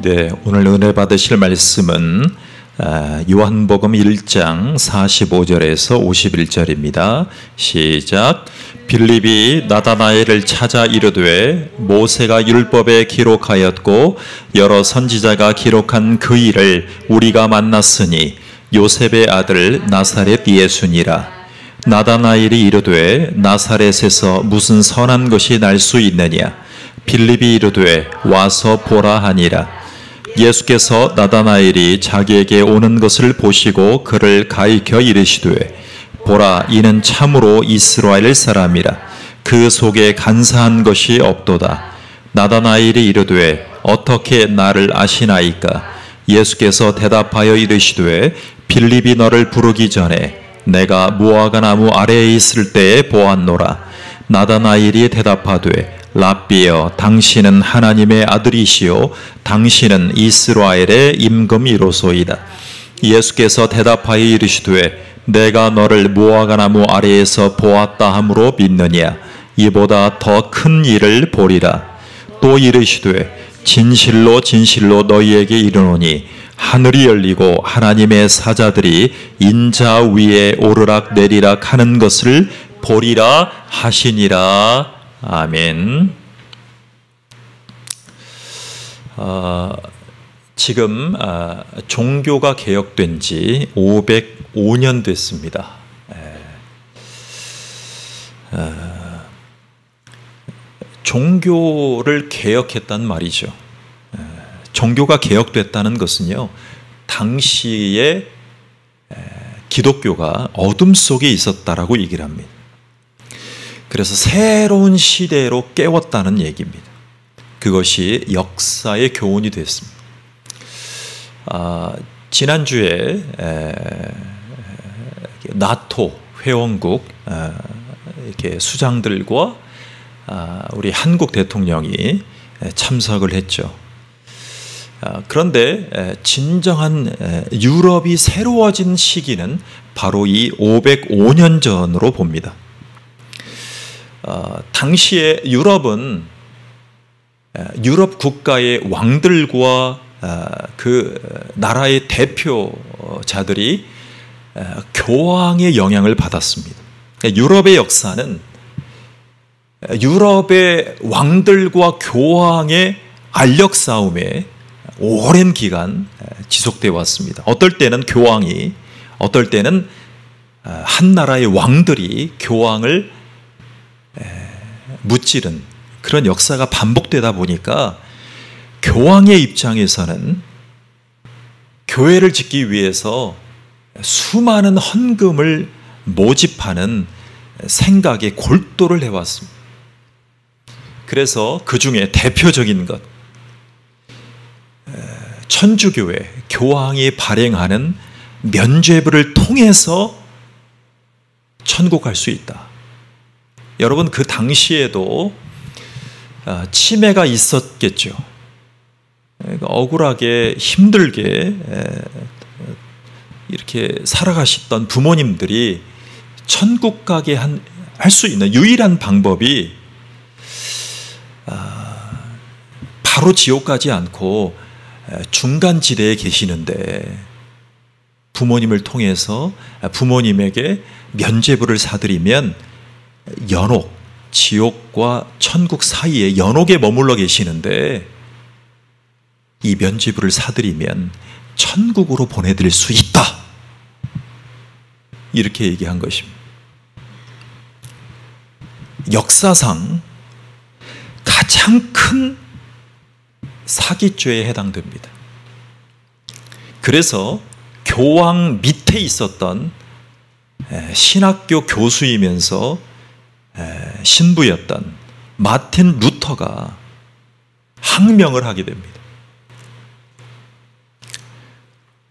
네, 오늘 은혜 받으실 말씀은 요한복음 1장 45절에서 51절입니다. 시작. 빌립이 나다나엘을 찾아 이르되 모세가 율법에 기록하였고 여러 선지자가 기록한 그 일을 우리가 만났으니 요셉의 아들 나사렛 예수니라. 나다나엘이 이르되 나사렛에서 무슨 선한 것이 날 수 있느냐. 빌립이 이르되 와서 보라 하니라. 예수께서 나다나엘이 자기에게 오는 것을 보시고 그를 가리켜 이르시되 보라, 이는 참으로 이스라엘 사람이라. 그 속에 간사한 것이 없도다. 나다나엘이 이르되 어떻게 나를 아시나이까. 예수께서 대답하여 이르시되 빌립이 너를 부르기 전에 내가 무화과 나무 아래에 있을 때에 보았노라. 나다나엘이 대답하되 랍비여, 당신은 하나님의 아들이시요 당신은 이스라엘의 임금이로소이다. 예수께서 대답하여 이르시되 내가 너를 무화과 나무 아래에서 보았다 함으로 믿느냐. 이보다 더 큰 일을 보리라. 또 이르시되 진실로 진실로 너희에게 이르노니 하늘이 열리고 하나님의 사자들이 인자 위에 오르락 내리락 하는 것을 보리라 하시니라. 아멘. 지금 종교가 개혁된 지 505년 됐습니다. 종교를 개혁했단 말이죠. 종교가 개혁됐다는 것은요, 당시에 기독교가 어둠 속에 있었다라고 얘기를 합니다. 그래서 새로운 시대로 깨웠다는 얘기입니다. 그것이 역사의 교훈이 됐습니다. 지난주에 나토 회원국 이렇게 수장들과 우리 한국 대통령이 참석을 했죠. 그런데 진정한 유럽이 새로워진 시기는 바로 이 505년 전으로 봅니다. 당시에 유럽은 유럽 국가의 왕들과 그 나라의 대표자들이 교황의 영향을 받았습니다. 유럽의 역사는 유럽의 왕들과 교황의 알력 싸움에 오랜 기간 지속되어 왔습니다. 어떨 때는 교황이, 어떨 때는 한 나라의 왕들이 교황을 무찌른 그런 역사가 반복되다 보니까 교황의 입장에서는 교회를 짓기 위해서 수많은 헌금을 모집하는 생각에 골도를 해왔습니다. 그래서 그 중에 대표적인 것, 천주교회 교황이 발행하는 면죄부를 통해서 천국 갈 수 있다. 여러분, 그 당시에도 치매가 있었겠죠. 억울하게 힘들게 이렇게 살아가셨던 부모님들이 천국 가게 할 수 있는 유일한 방법이 바로 지옥 가지 않고 중간지대에 계시는데 부모님을 통해서 부모님에게 면죄부를 사드리면 연옥, 지옥과 천국 사이에 연옥에 머물러 계시는데 이 면죄부를 사드리면 천국으로 보내드릴 수 있다. 이렇게 얘기한 것입니다. 역사상 가장 큰 사기죄에 해당됩니다. 그래서 교황 밑에 있었던 신학교 교수이면서 신부였던 마틴 루터가 항명을 하게 됩니다.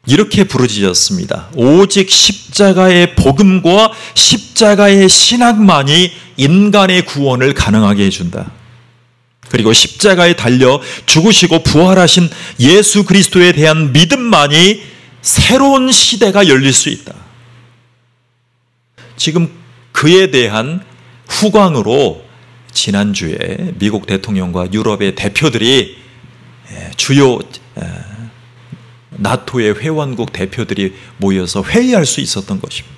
이렇게 부르짖었습니다. 오직 십자가의 복음과 십자가의 신학만이 인간의 구원을 가능하게 해준다. 그리고 십자가에 달려 죽으시고 부활하신 예수 그리스도에 대한 믿음만이 새로운 시대가 열릴 수 있다. 지금 그에 대한 후광으로 지난주에 미국 대통령과 유럽의 대표들이 주요 나토의 회원국 대표들이 모여서 회의할 수 있었던 것입니다.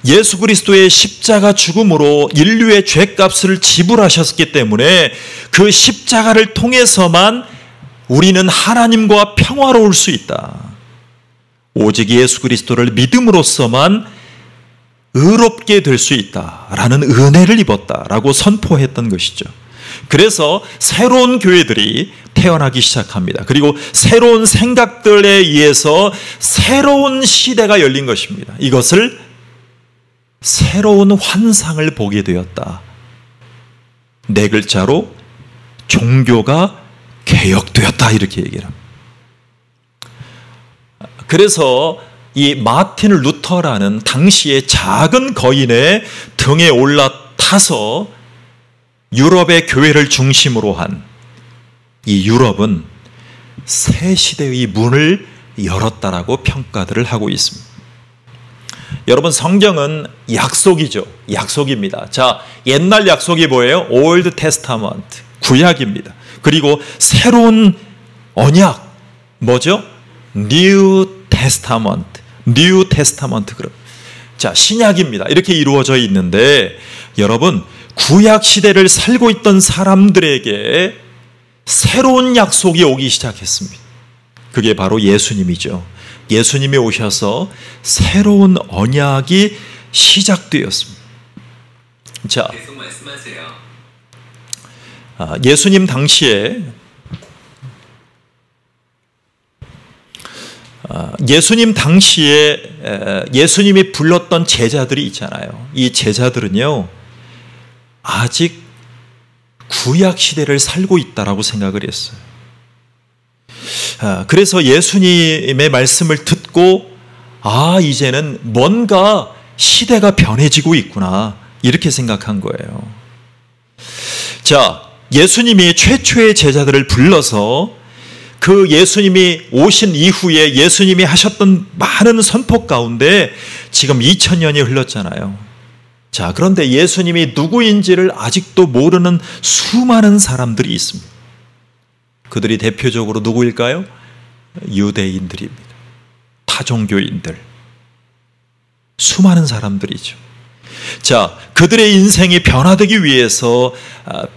예수 그리스도의 십자가 죽음으로 인류의 죄값을 지불하셨기 때문에 그 십자가를 통해서만 우리는 하나님과 평화로울 수 있다. 오직 예수 그리스도를 믿음으로써만 의롭게 될 수 있다라는 은혜를 입었다라고 선포했던 것이죠. 그래서 새로운 교회들이 태어나기 시작합니다. 그리고 새로운 생각들에 의해서 새로운 시대가 열린 것입니다. 이것을 새로운 환상을 보게 되었다. 네 글자로 종교가 개혁되었다 이렇게 얘기를 합니다. 그래서 이 마틴 루터라는 당시의 작은 거인의 등에 올라타서 유럽의 교회를 중심으로 한 이 유럽은 새 시대의 문을 열었다라고 평가들을 하고 있습니다. 여러분, 성경은 약속이죠. 약속입니다. 자, 옛날 약속이 뭐예요? Old Testament, 구약입니다. 그리고 새로운 언약, 뭐죠? New Testament, New Testament. 자, 신약입니다. 이렇게 이루어져 있는데, 여러분, 구약 시대를 살고 있던 사람들에게 새로운 약속이 오기 시작했습니다. 그게 바로 예수님이죠. 예수님이 오셔서 새로운 언약이 시작되었습니다. 자, 계속 말씀하세요. 예수님 당시에 예수님이 불렀던 제자들이 있잖아요. 이 제자들은요, 아직 구약 시대를 살고 있다라고 생각을 했어요. 그래서 예수님의 말씀을 듣고, 이제는 뭔가 시대가 변해지고 있구나, 이렇게 생각한 거예요. 자, 예수님이 최초의 제자들을 불러서 그 예수님이 오신 이후에 예수님이 하셨던 많은 선포 가운데 지금 2000년이 흘렀잖아요. 자, 그런데 예수님이 누구인지를 아직도 모르는 수많은 사람들이 있습니다. 그들이 대표적으로 누구일까요? 유대인들입니다. 타종교인들. 수많은 사람들이죠. 자, 그들의 인생이 변화되기 위해서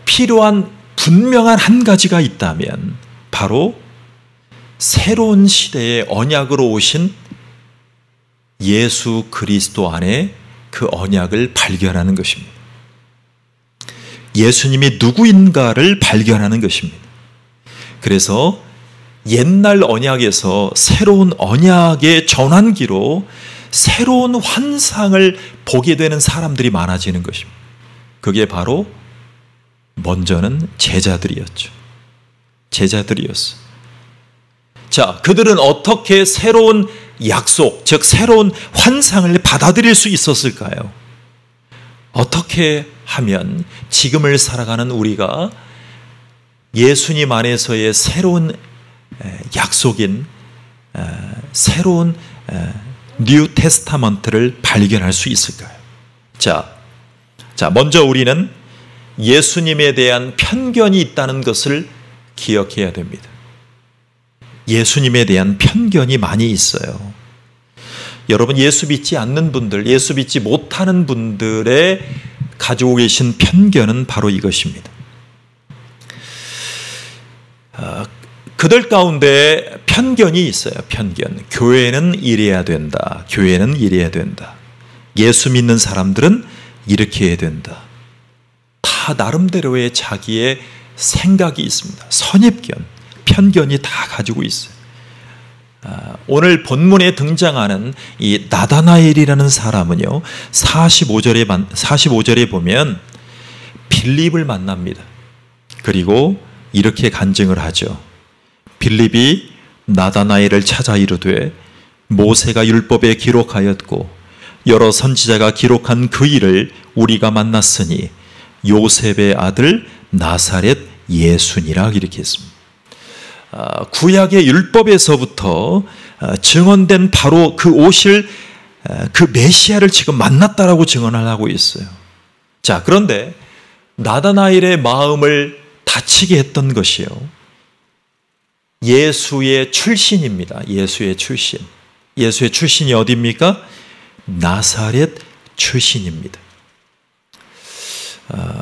필요한 분명한 한 가지가 있다면 바로 새로운 시대의 언약으로 오신 예수 그리스도 안에 그 언약을 발견하는 것입니다. 예수님이 누구인가를 발견하는 것입니다. 그래서 옛날 언약에서 새로운 언약의 전환기로 새로운 환상을 보게 되는 사람들이 많아지는 것입니다. 그게 바로 먼저는 제자들이었죠. 제자들이었어. 자, 그들은 어떻게 새로운 약속, 즉 새로운 환상을 받아들일 수 있었을까요? 어떻게 하면 지금을 살아가는 우리가 예수님 안에서의 새로운 약속인 새로운 뉴 테스타먼트를 발견할 수 있을까요? 자, 먼저 우리는 예수님에 대한 편견이 있다는 것을 기억해야 됩니다. 예수님에 대한 편견이 많이 있어요. 여러분, 예수 믿지 않는 분들, 예수 믿지 못하는 분들의 가지고 계신 편견은 바로 이것입니다. 그들 가운데 편견이 있어요. 편견. 교회는 이래야 된다. 교회는 이래야 된다. 예수 믿는 사람들은 이렇게 해야 된다. 다 나름대로의 자기의 생각이 있습니다. 선입견. 편견이 다 가지고 있어요. 오늘 본문에 등장하는 이 나다나엘이라는 사람은요, 45절에 보면 빌립을 만납니다. 그리고 이렇게 간증을 하죠. 빌립이 나다나엘을 찾아 이르되 모세가 율법에 기록하였고 여러 선지자가 기록한 그 일을 우리가 만났으니 요셉의 아들 나사렛 예수니라, 이렇게 했습니다. 구약의 율법에서부터 증언된 바로 그 오실 그 메시아를 지금 만났다라고 증언을 하고 있어요. 자, 그런데 나다나엘의 마음을 다치게 했던 것이요, 예수의 출신입니다. 예수의 출신. 예수의 출신이 어디입니까? 나사렛 출신입니다.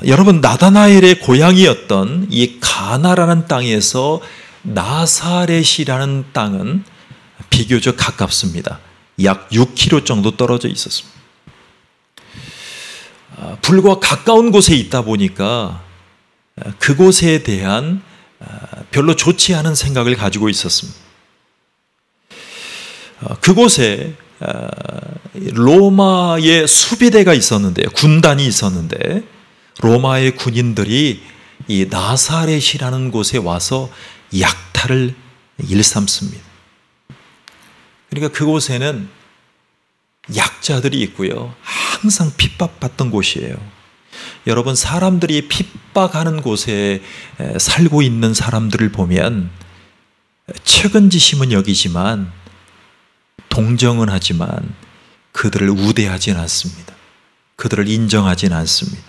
여러분, 나다나엘의 고향이었던 이 가나라는 땅에서 나사렛이라는 땅은 비교적 가깝습니다. 약 6km 정도 떨어져 있었습니다. 불과 가까운 곳에 있다 보니까 그곳에 대한 별로 좋지 않은 생각을 가지고 있었습니다. 그곳에 로마의 수비대가 있었는데요. 군단이 있었는데 로마의 군인들이 이 나사렛이라는 곳에 와서 약탈을 일삼습니다. 그러니까 그곳에는 약자들이 있고요, 항상 핍박받던 곳이에요. 여러분, 사람들이 핍박하는 곳에 살고 있는 사람들을 보면 측은지심은 여기지만, 동정은 하지만 그들을 우대하지는 않습니다. 그들을 인정하지는 않습니다.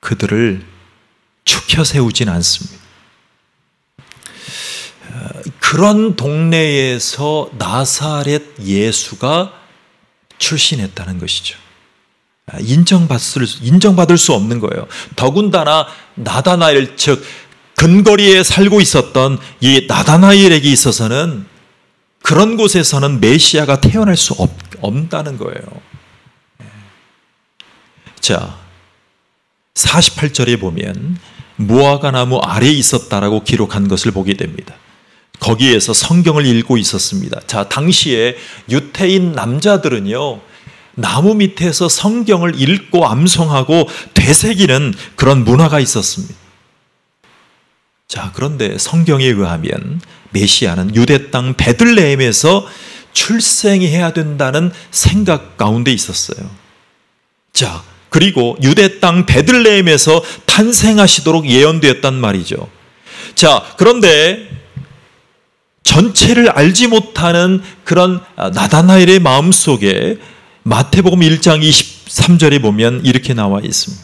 그들을 축혀 세우지는 않습니다. 그런 동네에서 나사렛 예수가 출신했다는 것이죠. 인정받을 수 없는 거예요. 더군다나 나다나엘, 즉 근거리에 살고 있었던 이 나다나엘에게 있어서는 그런 곳에서는 메시아가 태어날 수 없다는 거예요. 자, 48절에 보면 무화과 나무 아래에 있었다라고 기록한 것을 보게 됩니다. 거기에서 성경을 읽고 있었습니다. 자, 당시에 유태인 남자들은요, 나무 밑에서 성경을 읽고 암송하고 되새기는 그런 문화가 있었습니다. 자, 그런데 성경에 의하면 메시아는 유대 땅 베들레헴에서 출생해야 된다는 생각 가운데 있었어요. 자, 그리고 유대 땅 베들레헴에서 탄생하시도록 예언되었단 말이죠. 자, 그런데 전체를 알지 못하는 그런 나다나엘의 마음속에 마태복음 1장 23절에 보면 이렇게 나와 있습니다.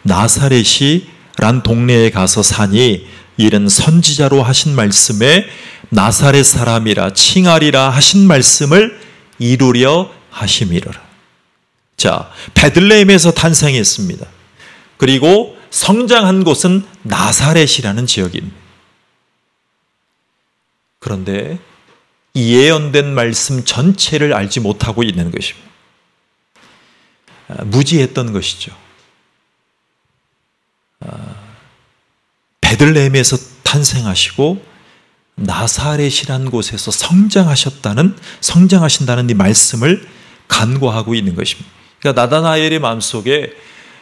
나사렛이 란 동네에 가서 사니 이는 선지자로 하신 말씀에 나사렛 사람이라 칭하리라 하신 말씀을 이루려 하심이로라. 자, 베들레헴에서 탄생했습니다. 그리고 성장한 곳은 나사렛이라는 지역입니다. 그런데 이 예언된 말씀 전체를 알지 못하고 있는 것입니다. 무지했던 것이죠. 베들레헴에서 탄생하시고 나사렛이라는 곳에서 성장하신다는 이 말씀을 간과하고 있는 것입니다. 그러니까 나다나엘의 마음속에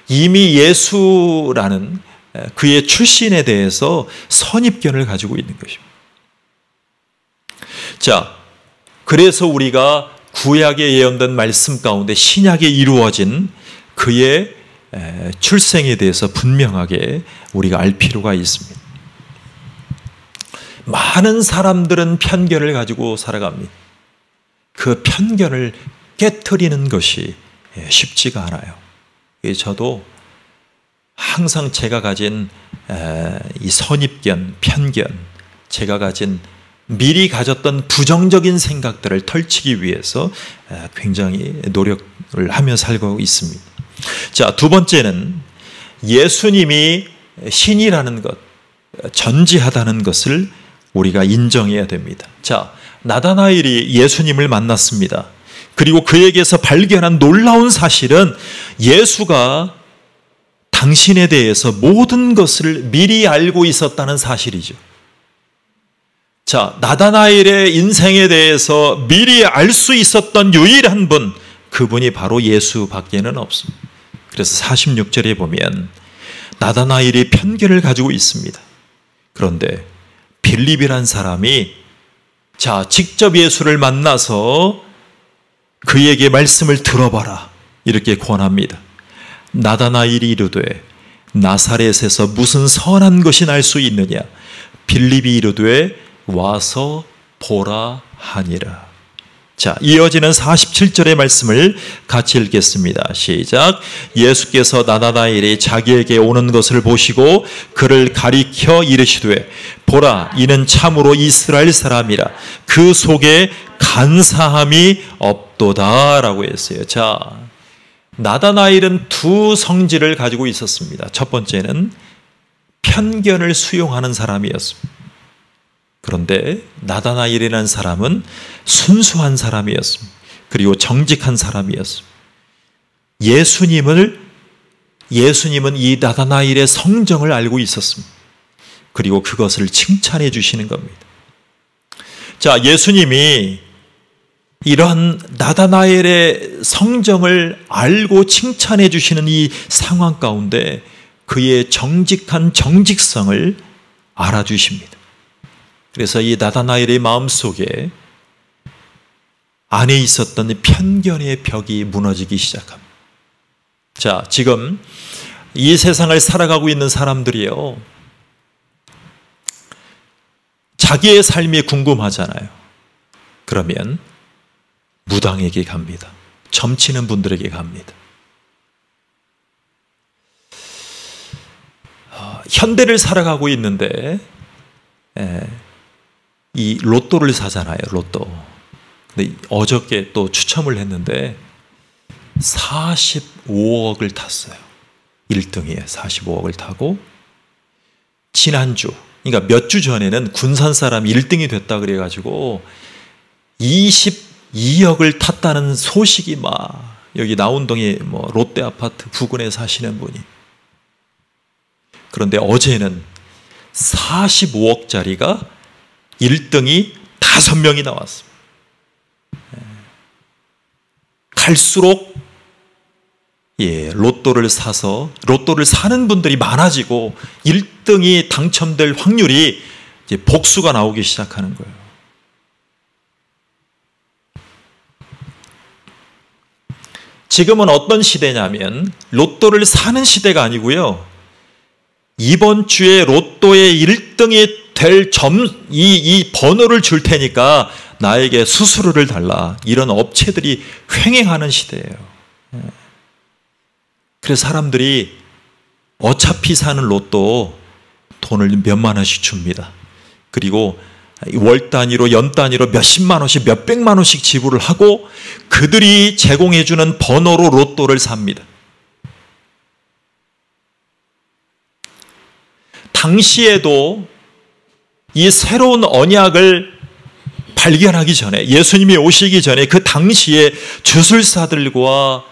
이미 예수라는 그의 출신에 대해서 선입견을 가지고 있는 것입니다. 자, 그래서 우리가 구약에 예언된 말씀 가운데 신약에 이루어진 그의 출생에 대해서 분명하게 우리가 알 필요가 있습니다. 많은 사람들은 편견을 가지고 살아갑니다. 그 편견을 깨트리는 것이 쉽지가 않아요. 저도 항상 제가 가진 이 선입견, 편견, 제가 가진 미리 가졌던 부정적인 생각들을 털치기 위해서 굉장히 노력을 하며 살고 있습니다. 자, 두 번째는 예수님이 신이라는 것, 전지하다는 것을 우리가 인정해야 됩니다. 자, 나다나엘이 예수님을 만났습니다. 그리고 그에게서 발견한 놀라운 사실은 예수가 당신에 대해서 모든 것을 미리 알고 있었다는 사실이죠. 자, 나다나엘의 인생에 대해서 미리 알 수 있었던 유일한 분, 그분이 바로 예수밖에는 없습니다. 그래서 46절에 보면 나다나엘이 편견을 가지고 있습니다. 그런데 빌립이란 사람이 자, 직접 예수를 만나서 그에게 말씀을 들어봐라 이렇게 권합니다. 나다나엘이 이르되 나사렛에서 무슨 선한 것이 날 수 있느냐? 빌립이 이르되 와서 보라 하니라. 자, 이어지는 47절의 말씀을 같이 읽겠습니다. 시작. 예수께서 나다나엘이 자기에게 오는 것을 보시고 그를 가리켜 이르시되 보라, 이는 참으로 이스라엘 사람이라 그 속에 간사함이 없도다 라고 했어요. 자, 나다나엘은 두 성질을 가지고 있었습니다. 첫 번째는 편견을 수용하는 사람이었습니다. 그런데 나다나엘이라는 사람은 순수한 사람이었습니다. 그리고 정직한 사람이었습니다. 예수님은 이 나다나엘의 성정을 알고 있었습니다. 그리고 그것을 칭찬해 주시는 겁니다. 자, 예수님이 이러한 나다나엘의 성정을 알고 칭찬해 주시는 이 상황 가운데 그의 정직한 정직성을 알아주십니다. 그래서 이 나다나엘의 마음속에 안에 있었던 편견의 벽이 무너지기 시작합니다. 자, 지금 이 세상을 살아가고 있는 사람들이요, 자기의 삶이 궁금하잖아요. 그러면 무당에게 갑니다. 점치는 분들에게 갑니다. 현대를 살아가고 있는데 이 로또를 사잖아요. 로또. 근데 어저께 또 추첨을 했는데 45억을 탔어요. 1등이에요. 45억을 타고 지난주, 그러니까 몇 주 전에는 군산 사람이 1등이 됐다 그래가지고 22억을 탔다는 소식이 막 여기 나운동에 뭐 롯데 아파트 부근에 사시는 분이. 그런데 어제는 45억짜리가 1등이 5명이 나왔습니다. 갈수록 로또를 사는 분들이 많아지고 1등이 당첨될 확률이 이제 복수가 나오기 시작하는 거예요. 지금은 어떤 시대냐면 로또를 사는 시대가 아니고요. 이번 주에 로또의 1등이 될 이 번호를 줄 테니까 나에게 수수료를 달라. 이런 업체들이 횡행하는 시대예요. 그래서 사람들이 어차피 사는 로또 돈을 몇만 원씩 줍니다. 그리고 월 단위로 연 단위로 몇십만 원씩 몇백만 원씩 지불을 하고 그들이 제공해 주는 번호로 로또를 삽니다. 당시에도 이 새로운 언약을 발견하기 전에, 예수님이 오시기 전에 그 당시에 주술사들과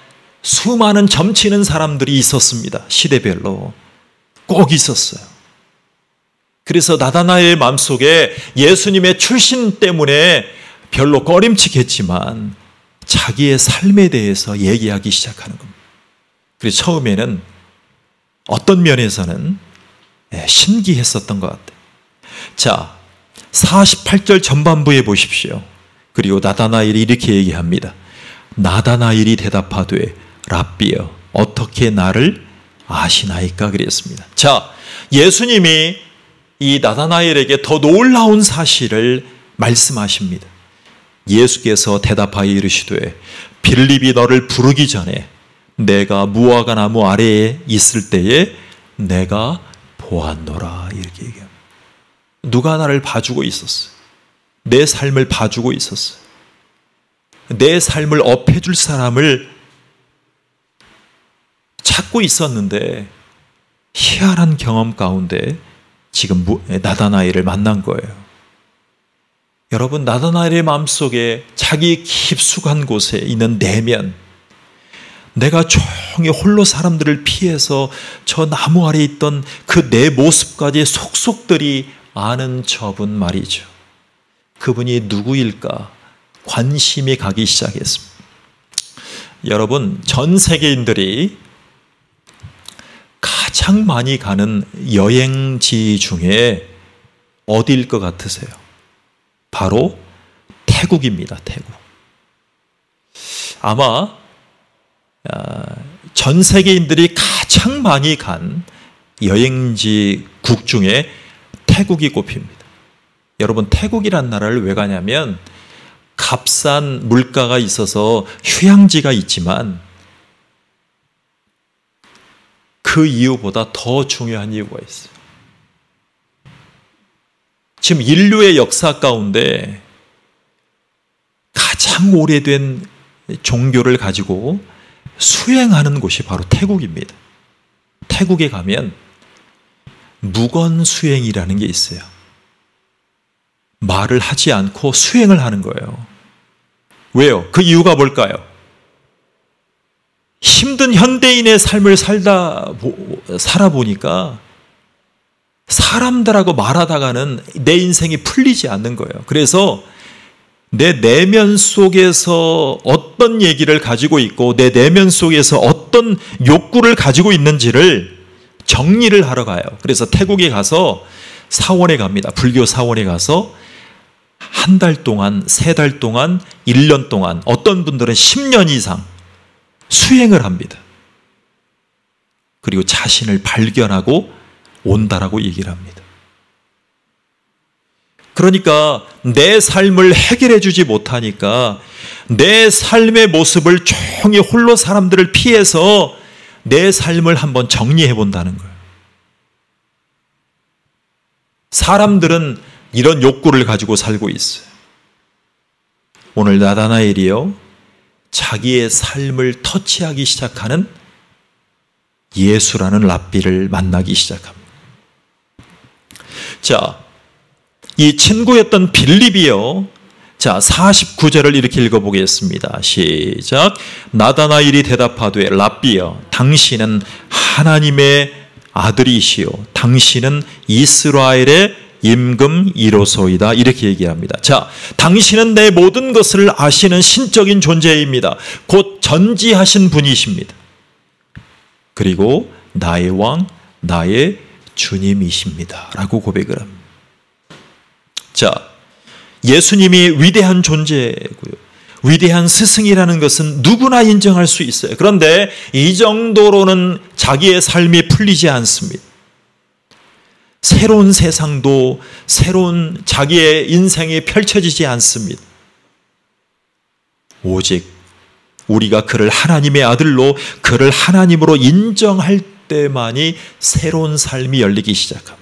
수많은 점치는 사람들이 있었습니다. 시대별로 꼭 있었어요. 그래서 나다나엘의 마음속에 예수님의 출신 때문에 별로 꺼림칙했지만 자기의 삶에 대해서 얘기하기 시작하는 겁니다. 그래서 처음에는 어떤 면에서는 신기했었던 것 같아요. 자, 48절 전반부에 보십시오. 그리고 나다나엘이 이렇게 얘기합니다. 나다나엘이 대답하되 랍비여 어떻게 나를 아시나이까 그랬습니다. 자, 예수님이 이 나다나엘에게 더 놀라운 사실을 말씀하십니다. 예수께서 대답하여 이르시되 빌립이 너를 부르기 전에 내가 무화과 나무 아래에 있을 때에 내가 보았노라. 이렇게 얘기합니다. 누가 나를 봐주고 있었어요. 내 삶을 봐주고 있었어요. 내 삶을 업해줄 사람을 찾고 있었는데 희한한 경험 가운데 지금 나다나엘을 만난 거예요. 여러분, 나다나엘의 마음속에 자기 깊숙한 곳에 있는 내면, 내가 조용히 홀로 사람들을 피해서 저 나무 아래 있던 그 내 모습까지 속속들이 아는 저분 말이죠. 그분이 누구일까? 관심이 가기 시작했습니다. 여러분, 전 세계인들이 가장 많이 가는 여행지 중에 어디일 것 같으세요? 바로 태국입니다. 태국. 아마 전 세계인들이 가장 많이 간 여행지 국 중에 태국이 꼽힙니다. 여러분, 태국이란 나라를 왜 가냐면 값싼 물가가 있어서 휴양지가 있지만 그 이유보다 더 중요한 이유가 있어요. 지금 인류의 역사 가운데 가장 오래된 종교를 가지고 수행하는 곳이 바로 태국입니다. 태국에 가면 무건수행이라는 게 있어요. 말을 하지 않고 수행을 하는 거예요. 왜요? 그 이유가 뭘까요? 힘든 현대인의 삶을 살아보니까 사람들하고 말하다가는 내 인생이 풀리지 않는 거예요. 그래서 내 내면 속에서 어떤 얘기를 가지고 있고 내 내면 속에서 어떤 욕구를 가지고 있는지를 정리를 하러 가요. 그래서 태국에 가서 사원에 갑니다. 불교 사원에 가서 한 달 동안, 3달 동안, 1년 동안, 어떤 분들은 10년 이상 수행을 합니다. 그리고 자신을 발견하고 온다라고 얘기를 합니다. 그러니까 내 삶을 해결해 주지 못하니까 내 삶의 모습을 조용히 홀로 사람들을 피해서 내 삶을 한번 정리해 본다는 거예요. 사람들은 이런 욕구를 가지고 살고 있어요. 오늘 나다나엘이요, 자기의 삶을 터치하기 시작하는 예수라는 랍비를 만나기 시작합니다. 자, 이 친구였던 빌립이요, 자 49절을 이렇게 읽어보겠습니다. 시작. 나다나엘이 대답하되 랍비여, 당신은 하나님의 아들이시요 당신은 이스라엘의 임금 1호소이다. 이렇게 얘기합니다. 자, 당신은 내 모든 것을 아시는 신적인 존재입니다. 곧 전지하신 분이십니다. 그리고 나의 왕, 나의 주님이십니다. 라고 고백을 합니다. 자, 예수님이 위대한 존재고요, 위대한 스승이라는 것은 누구나 인정할 수 있어요. 그런데 이 정도로는 자기의 삶이 풀리지 않습니다. 새로운 세상도, 새로운 자기의 인생이 펼쳐지지 않습니다. 오직 우리가 그를 하나님의 아들로, 그를 하나님으로 인정할 때만이 새로운 삶이 열리기 시작합니다.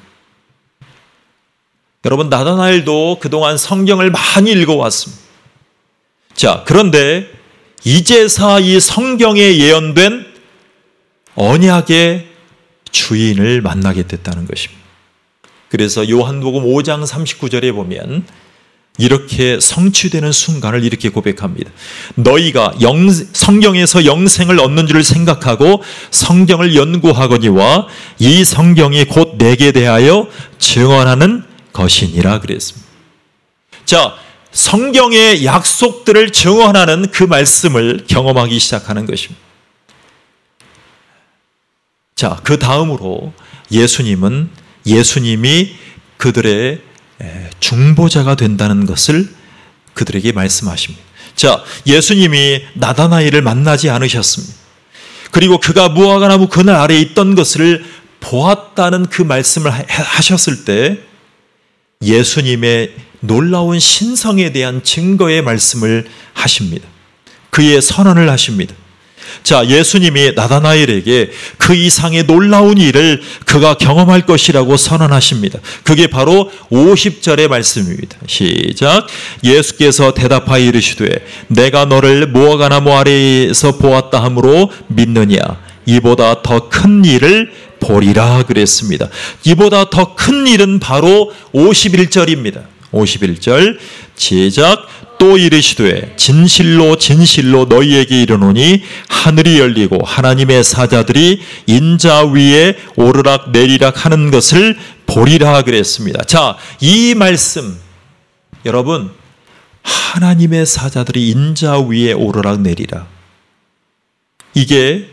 여러분, 나다나엘도 그동안 성경을 많이 읽어왔습니다. 자, 그런데 이제서 이 성경에 예언된 언약의 주인을 만나게 됐다는 것입니다. 그래서 요한복음 5장 39절에 보면 이렇게 성취되는 순간을 이렇게 고백합니다. 너희가 성경에서 영생을 얻는 줄 생각하고 성경을 연구하거니와 이 성경이 곧 내게 대하여 증언하는 것이니라 그랬습니다. 자, 성경의 약속들을 증언하는 그 말씀을 경험하기 시작하는 것입니다. 자, 그 다음으로 예수님이 그들의 중보자가 된다는 것을 그들에게 말씀하십니다. 자, 예수님이 나다나엘을 만나지 않으셨습니다. 그리고 그가 무화과나무 그늘 아래에 있던 것을 보았다는 그 말씀을 하셨을 때 예수님의 놀라운 신성에 대한 증거의 말씀을 하십니다. 그의 선언을 하십니다. 자, 예수님이 나다나엘에게 그 이상의 놀라운 일을 그가 경험할 것이라고 선언하십니다. 그게 바로 50절의 말씀입니다. 시작. 예수께서 대답하여 이르시되 내가 너를 무화과나무 아래에서 보았다 하므로 믿느냐? 이보다 더 큰 일을 보리라 그랬습니다. 이보다 더 큰 일은 바로 51절입니다. 51절 시작. 또 이르시되 진실로 진실로 너희에게 이르노니 하늘이 열리고 하나님의 사자들이 인자 위에 오르락 내리락 하는 것을 보리라 그랬습니다. 자, 이 말씀, 여러분, 하나님의 사자들이 인자 위에 오르락 내리락, 이게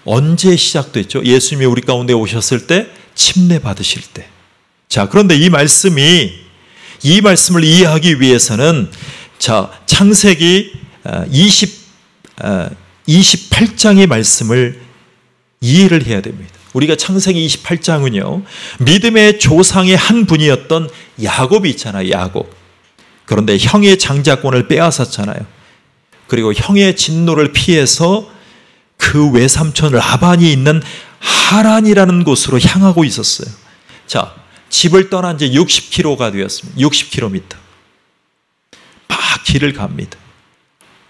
언제 시작됐죠? 예수님이 우리 가운데 오셨을 때, 침례 받으실 때. 자, 그런데 이 말씀을 이해하기 위해서는, 자, 창세기 28장의 말씀을 이해를 해야 됩니다. 우리가 창세기 28장은요, 믿음의 조상의 한 분이었던 야곱이 있잖아요, 야곱. 그런데 형의 장자권을 빼앗았잖아요. 그리고 형의 진노를 피해서 그 외삼촌 라반이 있는 하란이라는 곳으로 향하고 있었어요. 자, 집을 떠난 지 60km가 되었습니다. 60km. 막 길을 갑니다.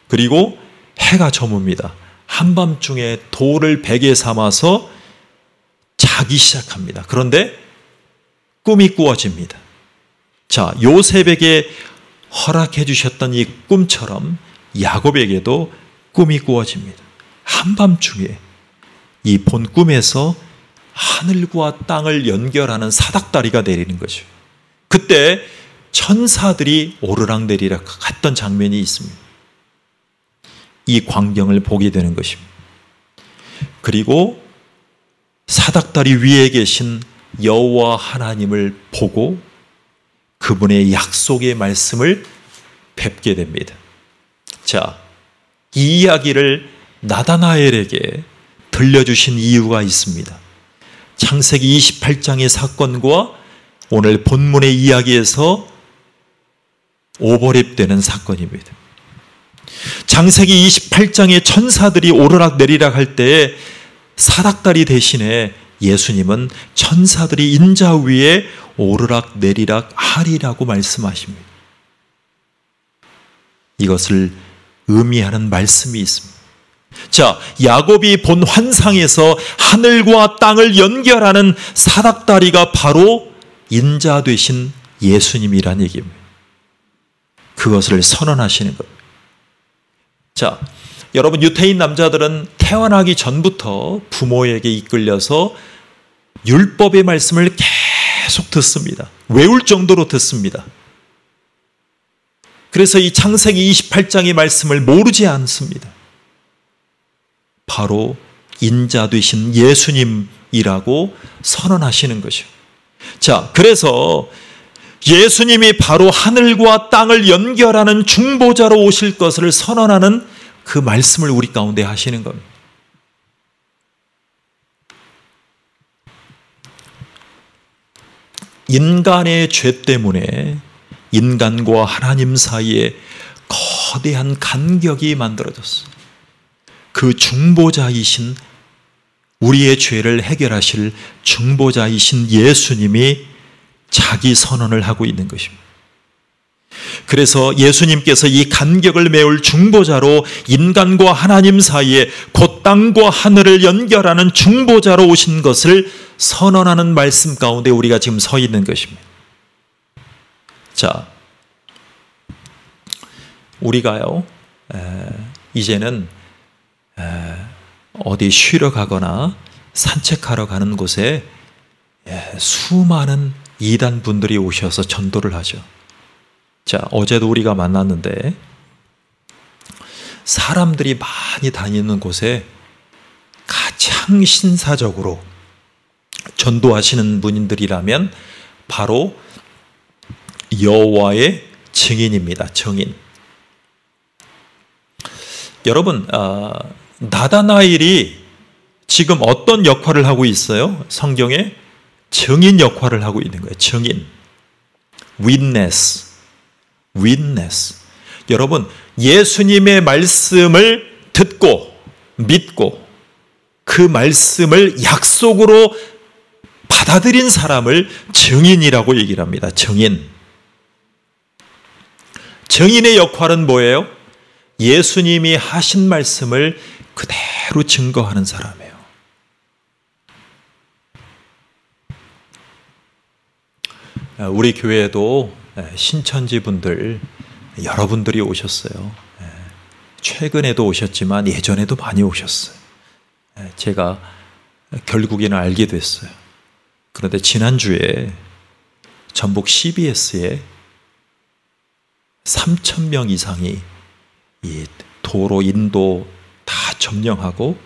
그리고 해가 저뭅니다. 한밤중에 돌을 베개 삼아서 자기 시작합니다. 그런데 꿈이 꾸어집니다. 자, 요셉에게 허락해 주셨던 이 꿈처럼 야곱에게도 꿈이 꾸어집니다. 한밤중에 이 본 꿈에서 하늘과 땅을 연결하는 사닥다리가 내리는 거죠. 그때 천사들이 오르락내리락 갔던 장면이 있습니다. 이 광경을 보게 되는 것입니다. 그리고 사닥다리 위에 계신 여호와 하나님을 보고 그분의 약속의 말씀을 뵙게 됩니다. 자, 이 이야기를 나다나엘에게 들려주신 이유가 있습니다. 창세기 28장의 사건과 오늘 본문의 이야기에서 오버랩되는 사건입니다. 창세기 28장의 천사들이 오르락내리락 할 때에 사닥다리 대신에 예수님은 천사들이 인자 위에 오르락내리락 하리라고 말씀하십니다. 이것을 의미하는 말씀이 있습니다. 자, 야곱이 본 환상에서 하늘과 땅을 연결하는 사닥다리가 바로 인자 되신 예수님이란 얘기입니다. 그것을 선언하시는 겁니다. 자, 여러분, 유태인 남자들은 태어나기 전부터 부모에게 이끌려서 율법의 말씀을 계속 듣습니다. 외울 정도로 듣습니다. 그래서 이 창세기 28장의 말씀을 모르지 않습니다. 바로 인자 되신 예수님이라고 선언하시는 것이죠. 자, 그래서 예수님이 바로 하늘과 땅을 연결하는 중보자로 오실 것을 선언하는 그 말씀을 우리 가운데 하시는 겁니다. 인간의 죄 때문에 인간과 하나님 사이에 거대한 간격이 만들어졌어요. 그 중보자이신, 우리의 죄를 해결하실 중보자이신 예수님이 자기 선언을 하고 있는 것입니다. 그래서 예수님께서 이 간격을 메울 중보자로 인간과 하나님 사이에 곧 땅과 하늘을 연결하는 중보자로 오신 것을 선언하는 말씀 가운데 우리가 지금 서 있는 것입니다. 자, 우리가요, 이제는 어디 쉬러 가거나 산책하러 가는 곳에 수많은 이단 분들이 오셔서 전도를 하죠. 자, 어제도 우리가 만났는데 사람들이 많이 다니는 곳에 가장 신사적으로 전도하시는 분들이라면 바로 여호와의 증인입니다. 증인. 여러분, 나다나엘이 지금 어떤 역할을 하고 있어요? 성경에 증인 역할을 하고 있는 거예요. 증인. Witness. 여러분, 예수님의 말씀을 듣고 믿고 그 말씀을 약속으로 받아들인 사람을 증인이라고 얘기를 합니다. 증인. 증인의 역할은 뭐예요? 예수님이 하신 말씀을 그대로 증거하는 사람이에요. 우리 교회에도 신천지 분들 여러분들이 오셨어요. 최근에도 오셨지만 예전에도 많이 오셨어요. 제가 결국에는 알게 됐어요. 그런데 지난주에 전북 CBS에 3,000명 이상이 이 도로, 인도 다 점령하고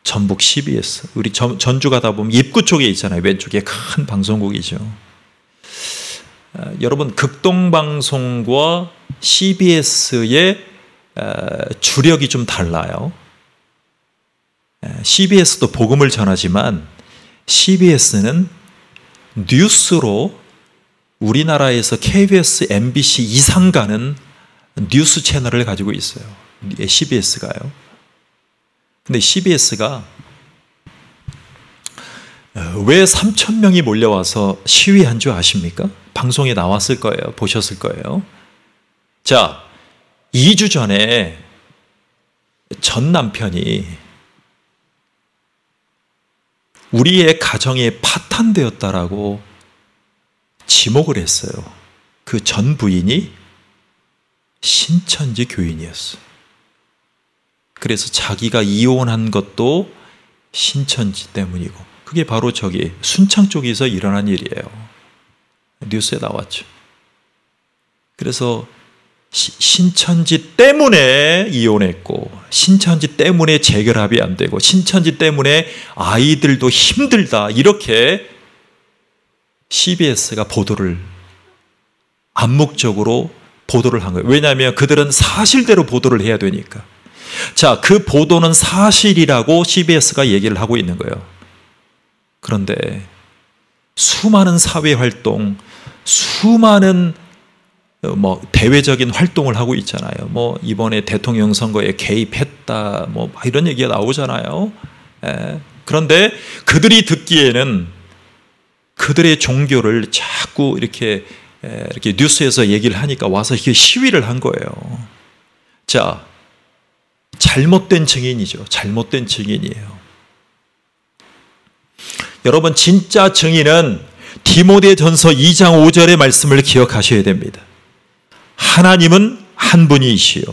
전북 CBS, 우리 전주 가다 보면 입구 쪽에 있잖아요. 왼쪽에 큰 방송국이죠. 여러분, 극동방송과 CBS의 주력이 좀 달라요. CBS도 복음을 전하지만 CBS는 뉴스로 우리나라에서 KBS, MBC 이상 가는 뉴스 채널을 가지고 있어요. CBS가요. 근데 CBS가 왜 3,000명이 몰려와서 시위한 줄 아십니까? 방송에 나왔을 거예요. 보셨을 거예요. 자, 2주 전에 전 남편이 우리의 가정이 파탄되었다라고 지목을 했어요. 그 전 부인이 신천지 교인이었어요. 그래서 자기가 이혼한 것도 신천지 때문이고, 그게 바로 저기 순창 쪽에서 일어난 일이에요. 뉴스에 나왔죠. 그래서 신천지 때문에 이혼했고, 신천지 때문에 재결합이 안 되고, 신천지 때문에 아이들도 힘들다, 이렇게 CBS가 보도를 암묵적으로 보도를 한 거예요. 왜냐하면 그들은 사실대로 보도를 해야 되니까. 자, 그 보도는 사실이라고 CBS가 얘기를 하고 있는 거예요. 그런데 수많은 사회활동, 수많은 대외적인 활동을 하고 있잖아요. 이번에 대통령 선거에 개입했다, 이런 얘기가 나오잖아요. 그런데 그들이 듣기에는 그들의 종교를 자꾸 이렇게 뉴스에서 얘기를 하니까 와서 이렇게 시위를 한 거예요. 자, 잘못된 증인이죠. 잘못된 증인이에요. 여러분, 진짜 증인은 디모데전서 2장 5절의 말씀을 기억하셔야 됩니다. 하나님은 한 분이시요,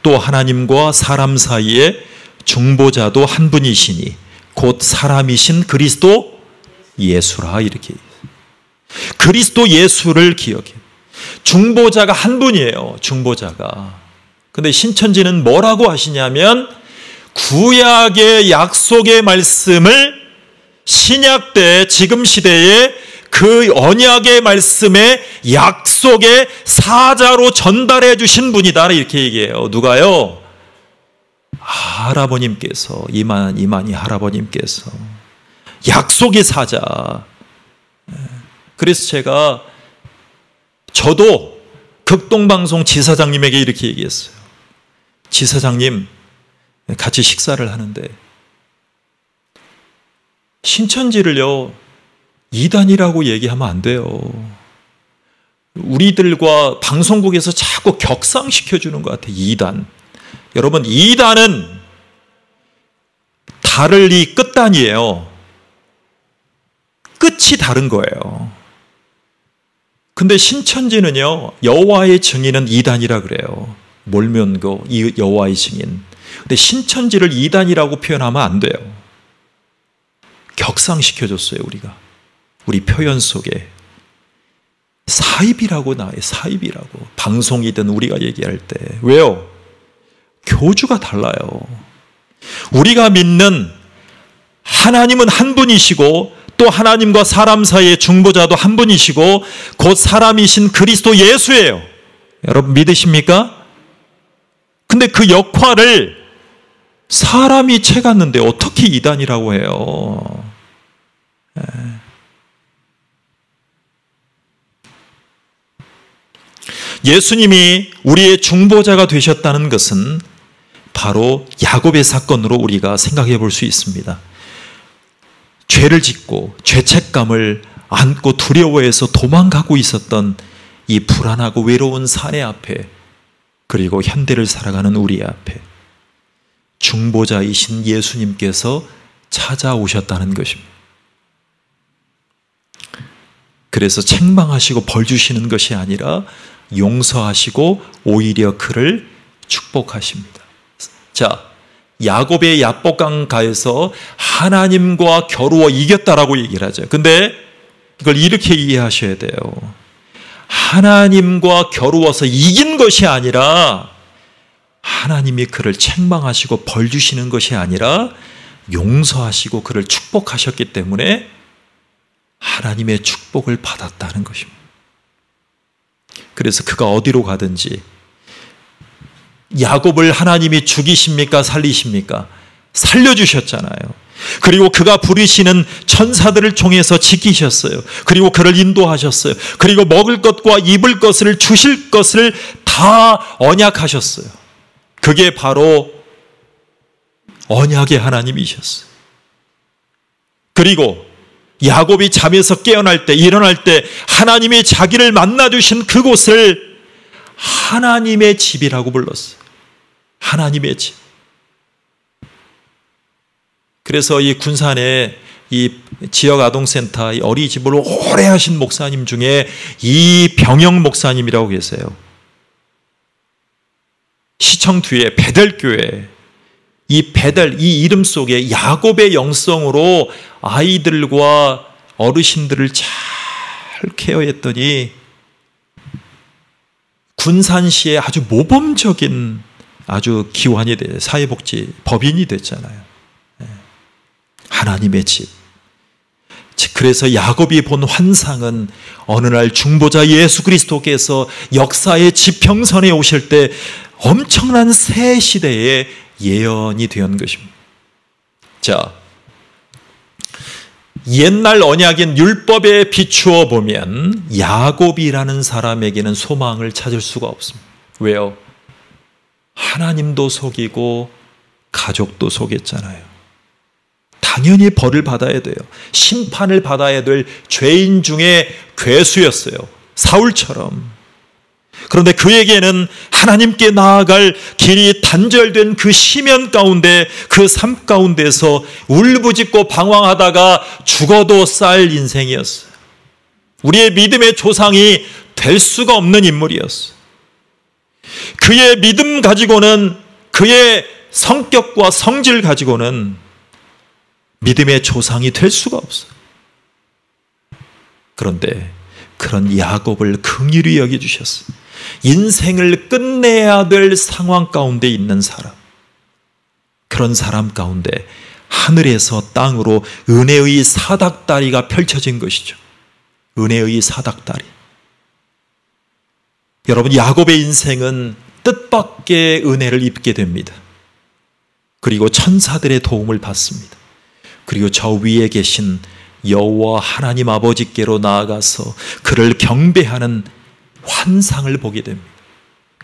또 하나님과 사람 사이에 중보자도 한 분이시니 곧 사람이신 그리스도 예수라. 이렇게 그리스도 예수를 기억해. 중보자가 한 분이에요. 중보자가. 근데 신천지는 뭐라고 하시냐면, 구약의 약속의 말씀을 신약 때, 지금 시대에 그 언약의 말씀의 약속의 사자로 전달해 주신 분이다, 이렇게 얘기해요. 누가요? 할아버님께서, 이만희 할아버님께서 약속의 사자. 그래서 저도 극동방송 지사장님에게 이렇게 얘기했어요. 지사장님, 같이 식사를 하는데 신천지를요, 이단이라고 얘기하면 안 돼요. 우리들과 방송국에서 자꾸 격상시켜주는 것 같아요. 이단. 여러분, 이단은 다를리 끝단이에요. 끝이 다른 거예요. 근데 신천지는요, 여호와의 증인은 이단이라 그래요. 몰면고 여호와의 증인. 근데 신천지를 이단이라고 표현하면 안 돼요. 격상시켜줬어요, 우리가. 우리 표현 속에. 사입이라고 나와요. 사입이라고. 방송이든 우리가 얘기할 때. 왜요? 교주가 달라요. 우리가 믿는 하나님은 한 분이시고, 또 하나님과 사람 사이의 중보자도 한 분이시고, 곧 사람이신 그리스도 예수예요. 여러분 믿으십니까? 근데 그 역할을 사람이 채갔는데 어떻게 이단이라고 해요? 예수님이 우리의 중보자가 되셨다는 것은 바로 야곱의 사건으로 우리가 생각해 볼 수 있습니다. 죄를 짓고 죄책감을 안고 두려워해서 도망가고 있었던 이 불안하고 외로운 사내 앞에, 그리고 현대를 살아가는 우리 앞에 중보자이신 예수님께서 찾아오셨다는 것입니다. 그래서 책망하시고 벌 주시는 것이 아니라 용서하시고 오히려 그를 축복하십니다. 자, 야곱의 야복강가에서 하나님과 겨루어 이겼다라고 얘기를 하죠. 근데 이걸 이렇게 이해하셔야 돼요. 하나님과 겨루어서 이긴 것이 아니라, 하나님이 그를 책망하시고 벌 주시는 것이 아니라 용서하시고 그를 축복하셨기 때문에 하나님의 축복을 받았다는 것입니다. 그래서 그가 어디로 가든지, 야곱을 하나님이 죽이십니까? 살리십니까? 살려주셨잖아요. 그리고 그가 부르시는 천사들을 통해서 지키셨어요. 그리고 그를 인도하셨어요. 그리고 먹을 것과 입을 것을 주실 것을 다 언약하셨어요. 그게 바로 언약의 하나님이셨어요. 그리고 야곱이 잠에서 깨어날 때, 일어날 때 하나님이 자기를 만나주신 그곳을 하나님의 집이라고 불렀어요. 하나님의 집. 그래서 이 군산에 이 지역 아동센터 이 어린이집을 오래 하신 목사님 중에 이병영 목사님이라고 계세요. 시청 뒤에 베델교회, 이 베델, 이 이름 속에 야곱의 영성으로 아이들과 어르신들을 잘 케어했더니 군산시의 아주 모범적인 아주 기관이 돼 사회복지 법인이 됐잖아요. 하나님의 집. 그래서 야곱이 본 환상은 어느 날 중보자 예수 그리스도께서 역사의 지평선에 오실 때 엄청난 새 시대의 예언이 된 것입니다. 자, 옛날 언약인 율법에 비추어 보면 야곱이라는 사람에게는 소망을 찾을 수가 없습니다. 왜요? 하나님도 속이고 가족도 속였잖아요. 당연히 벌을 받아야 돼요. 심판을 받아야 될 죄인 중에 괴수였어요. 사울처럼. 그런데 그에게는 하나님께 나아갈 길이 단절된 그 시면 가운데, 그 삶 가운데서 울부짖고 방황하다가 죽어도 쌀 인생이었어요. 우리의 믿음의 조상이 될 수가 없는 인물이었어요. 그의 믿음 가지고는, 그의 성격과 성질 가지고는 믿음의 조상이 될 수가 없어요. 그런데 그런 야곱을 긍휼히 여겨주셨어요. 인생을 끝내야 될 상황 가운데 있는 사람, 그런 사람 가운데 하늘에서 땅으로 은혜의 사닥다리가 펼쳐진 것이죠. 은혜의 사닥다리. 여러분, 야곱의 인생은 뜻밖의 은혜를 입게 됩니다. 그리고 천사들의 도움을 받습니다. 그리고 저 위에 계신 여호와 하나님 아버지께로 나아가서 그를 경배하는 환상을 보게 됩니다.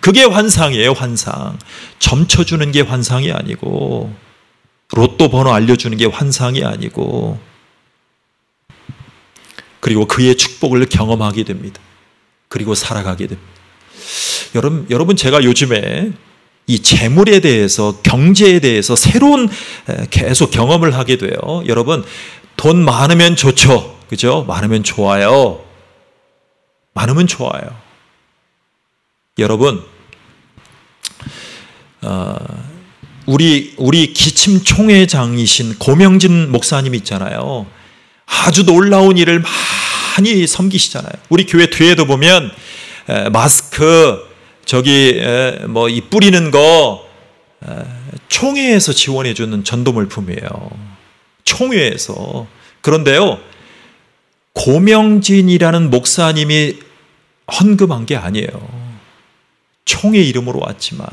그게 환상이에요. 환상. 점쳐주는 게 환상이 아니고, 로또 번호 알려주는 게 환상이 아니고, 그리고 그의 축복을 경험하게 됩니다. 그리고 살아가게 됩니다. 여러분, 제가 요즘에 이 재물에 대해서, 경제에 대해서 새로운 계속 경험을 하게 돼요. 여러분, 돈 많으면 좋죠. 그죠? 많으면 좋아요. 많으면 좋아요. 여러분, 우리 기침 총회장이신 고명진 목사님 있잖아요. 아주 놀라운 일을 많이 섬기시잖아요. 우리 교회 뒤에도 보면 마스크 이 뿌리는 거 총회에서 지원해 주는 전도물품이에요. 총회에서. 그런데요, 고명진이라는 목사님이 헌금한 게 아니에요. 총회 이름으로 왔지만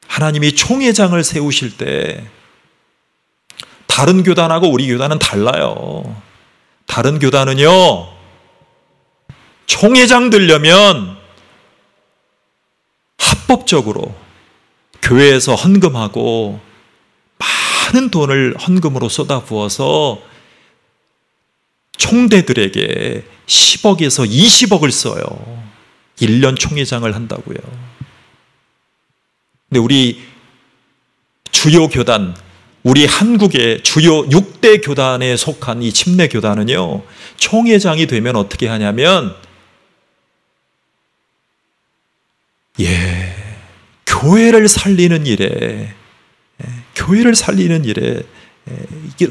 하나님이 총회장을 세우실 때 다른 교단하고 우리 교단은 달라요. 다른 교단은요, 총회장 되려면 합법적으로 교회에서 헌금하고 많은 돈을 헌금으로 쏟아부어서 총대들에게 10억에서 20억을 써요. 1년 총회장을 한다고요. 근데 우리 주요 교단, 우리 한국의 주요 6대 교단에 속한 이 침례교단은요, 총회장이 되면 어떻게 하냐면, 교회를 살리는 일에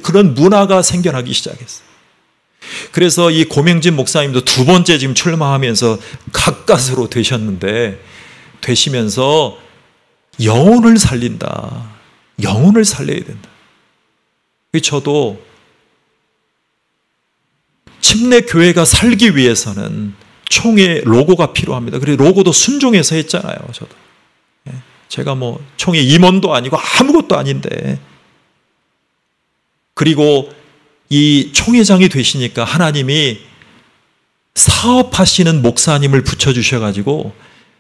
그런 문화가 생겨나기 시작했어요. 그래서 이 고명진 목사님도 두 번째 지금 출마하면서 가까스로 되시면서 영혼을 살린다. 영혼을 살려야 된다. 저도 침례교회가 살기 위해서는 총회 로고가 필요합니다. 그래서 로고도 순종해서 했잖아요. 저도. 제가 총회 임원도 아니고 아무것도 아닌데 그리고 이 총회장이 되시니까 하나님이 사업하시는 목사님을 붙여주셔가지고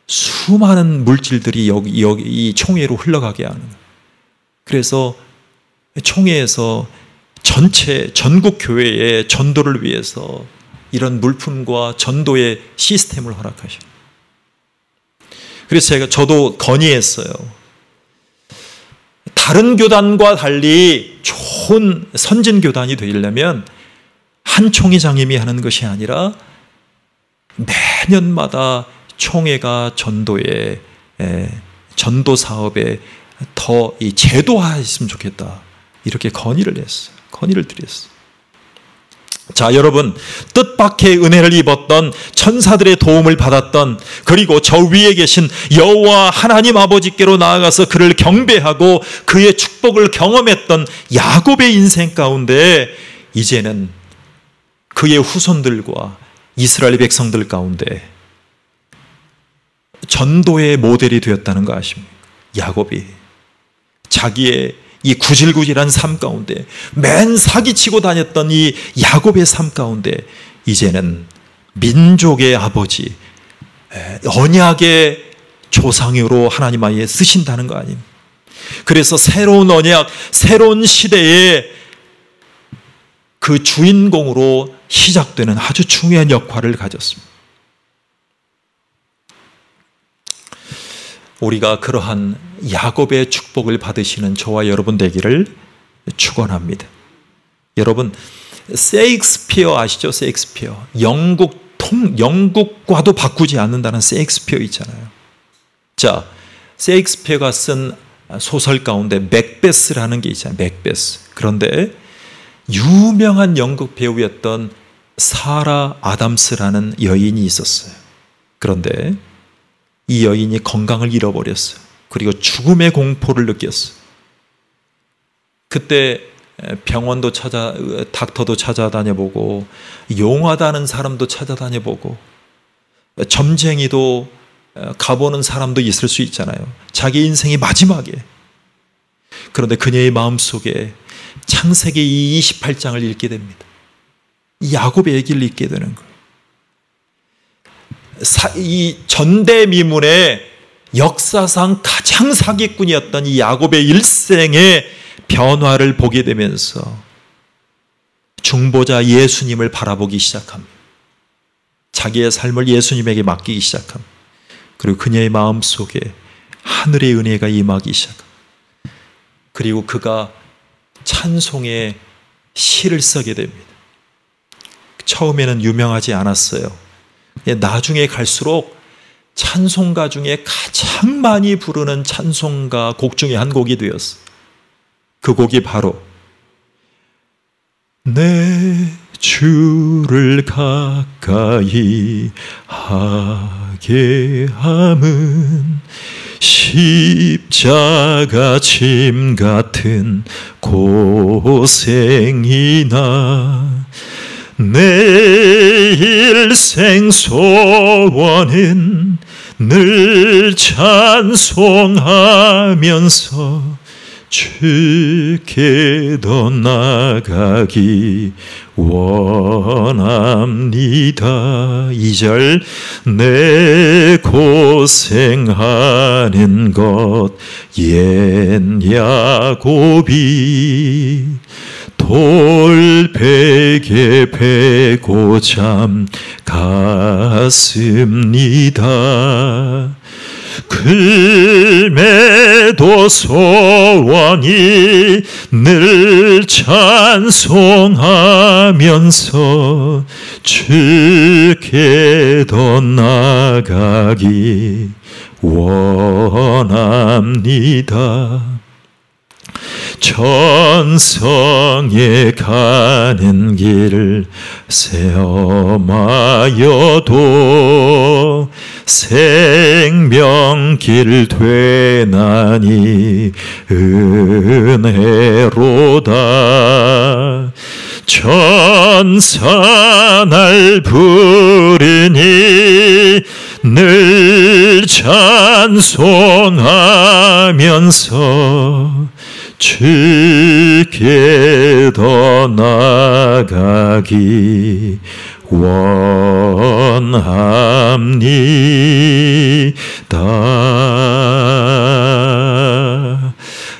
수많은 물질들이 여기 이 총회로 흘러가게 하는 거예요. 그래서 총회에서 전체 전국 교회의 전도를 위해서 이런 물품과 전도의 시스템을 허락하셔요. 그래서 저도 건의했어요. 다른 교단과 달리 좋은 선진 교단이 되려면 한 총회장님이 하는 것이 아니라 매년마다 총회가 전도 사업에 더 이 제도화했으면 좋겠다. 이렇게 건의를 했어요. 건의를 드렸어요. 자, 여러분, 뜻밖의 은혜를 입었던 천사들의 도움을 받았던, 그리고 저 위에 계신 여호와 하나님 아버지께로 나아가서 그를 경배하고 그의 축복을 경험했던 야곱의 인생 가운데 이제는 그의 후손들과 이스라엘 백성들 가운데 전도의 모델이 되었다는 거 아십니까? 야곱이 자기의 이 구질구질한 삶 가운데 맨 사기치고 다녔던 이 야곱의 삶 가운데 이제는 민족의 아버지, 언약의 조상으로 하나님 아예 쓰신다는 거 아닙니까? 그래서 새로운 언약, 새로운 시대에 그 주인공으로 시작되는 아주 중요한 역할을 가졌습니다. 우리가 그러한 야곱의 축복을 받으시는 저와 여러분 되기를 축원합니다. 여러분, 셰익스피어 아시죠? 셰익스피어. 영국과도 바꾸지 않는다는 셰익스피어 있잖아요. 자, 셰익스피어가 쓴 소설 가운데 맥베스라는 게 있잖아요. 맥베스. 그런데 유명한 영국 배우였던 사라 아담스라는 여인이 있었어요. 그런데 이 여인이 건강을 잃어버렸어요. 그리고 죽음의 공포를 느꼈어요. 그때 병원도 닥터도 찾아다녀보고, 용하다는 사람도 찾아다녀보고, 점쟁이도 가보는 사람도 있을 수 있잖아요. 자기 인생이 마지막에. 그런데 그녀의 마음속에 창세기 28장을 읽게 됩니다. 야곱의 얘기를 읽게 되는 거예요. 이 전대미문의 역사상 가장 사기꾼이었던 이 야곱의 일생의 변화를 보게 되면서 중보자 예수님을 바라보기 시작합니다. 자기의 삶을 예수님에게 맡기기 시작합니다. 그리고 그녀의 마음속에 하늘의 은혜가 임하기 시작합니다. 그리고 그가 찬송의 시를 쓰게 됩니다. 처음에는 유명하지 않았어요. 나중에 갈수록 찬송가 중에 가장 많이 부르는 찬송가 곡 중에 한 곡이 되었어요. 그 곡이 바로 내 주를 가까이 하게 함은 십자가 짐 같은 고생이나 내 일생 소원은 늘 찬송하면서 주께 더 나가기 원합니다. 2절 내 고생하는 것 옛 야곱이 돌베개 베고 잠 갔습니다. 글매도 소원이 늘 찬송하면서 주께 더 나가기 원합니다. 천성에 가는 길 세엄하여도 생명길 되나니 은혜로다. 천사 날 부르니 늘 찬송하면서 주께 더 나아가기 원합니다.